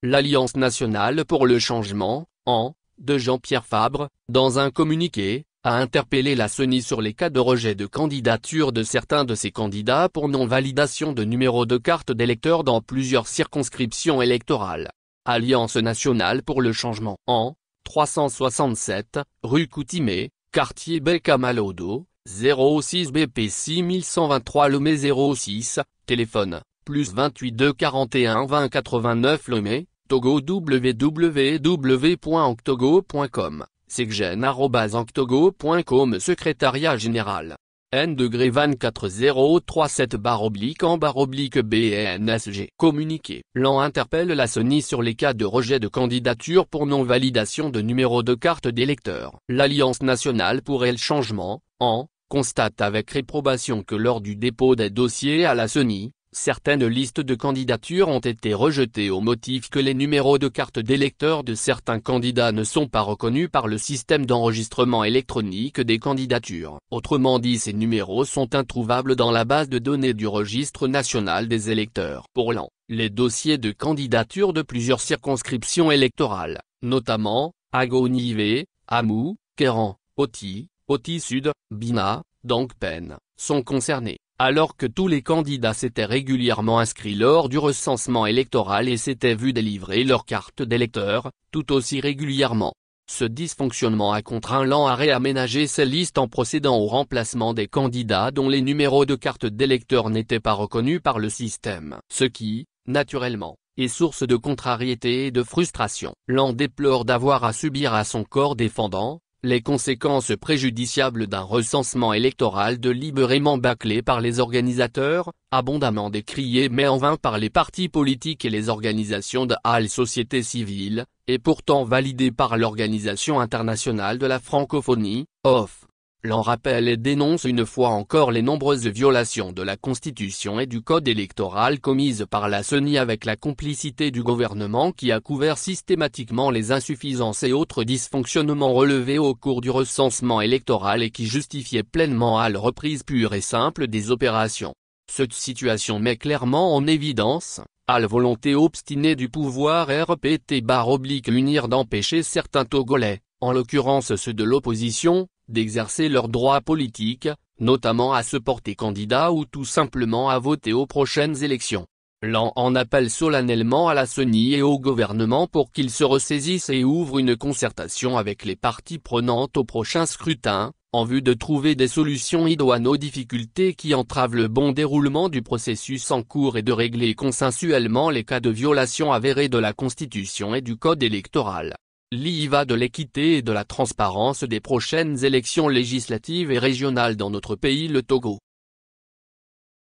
l'Alliance nationale pour le changement, de Jean-Pierre Fabre, dans un communiqué, a interpellé la CENI sur les cas de rejet de candidature de certains de ses candidats pour non-validation de numéro de carte d'électeur dans plusieurs circonscriptions électorales. Alliance nationale pour le changement, 367, rue Coutimé, quartier Becca-Malodo, 06 BP 6123 Lomé 06, téléphone, +28 2 41 20 89 Lomé, Togo www.octogo.com, secgen@octogo.com Secrétariat général. N-23037-en-BNSG. Communiqué. L'AN interpelle la CENI sur les cas de rejet de candidature pour non-validation de numéro de carte d'électeur. L'Alliance nationale pour le changement, constate avec réprobation que lors du dépôt des dossiers à la CENI, certaines listes de candidatures ont été rejetées au motif que les numéros de carte d'électeur de certains candidats ne sont pas reconnus par le système d'enregistrement électronique des candidatures. Autrement dit, ces numéros sont introuvables dans la base de données du registre national des électeurs. Pour l'AN, les dossiers de candidature de plusieurs circonscriptions électorales, notamment, Agonivé, Amou, Kéran, Oti Sud, Bina, Dangpen, sont concernés. Alors que tous les candidats s'étaient régulièrement inscrits lors du recensement électoral et s'étaient vus délivrer leur carte d'électeur, tout aussi régulièrement. Ce dysfonctionnement a contraint l'AN à réaménager ces listes en procédant au remplacement des candidats dont les numéros de carte d'électeur n'étaient pas reconnus par le système. Ce qui, naturellement, est source de contrariété et de frustration. L'AN déplore d'avoir à subir à son corps défendant les conséquences préjudiciables d'un recensement électoral délibérément bâclé par les organisateurs, abondamment décrié mais en vain par les partis politiques et les organisations de la société civile, et pourtant validé par l'Organisation internationale de la francophonie, OFF. L'AN rappelle et dénonce une fois encore les nombreuses violations de la Constitution et du Code électoral commises par la CENI avec la complicité du gouvernement qui a couvert systématiquement les insuffisances et autres dysfonctionnements relevés au cours du recensement électoral et qui justifiaient pleinement la reprise pure et simple des opérations. Cette situation met clairement en évidence la volonté obstinée du pouvoir RPT/unir d'empêcher certains Togolais, en l'occurrence ceux de l'opposition, d'exercer leurs droits politiques, notamment à se porter candidat ou tout simplement à voter aux prochaines élections. L'AN en appelle solennellement à la CENI et au gouvernement pour qu'ils se ressaisissent et ouvrent une concertation avec les parties prenantes au prochain scrutin, en vue de trouver des solutions idoines aux difficultés qui entravent le bon déroulement du processus en cours et de régler consensuellement les cas de violation avérée de la Constitution et du Code électoral. Il va de l'équité et de la transparence des prochaines élections législatives et régionales dans notre pays le Togo.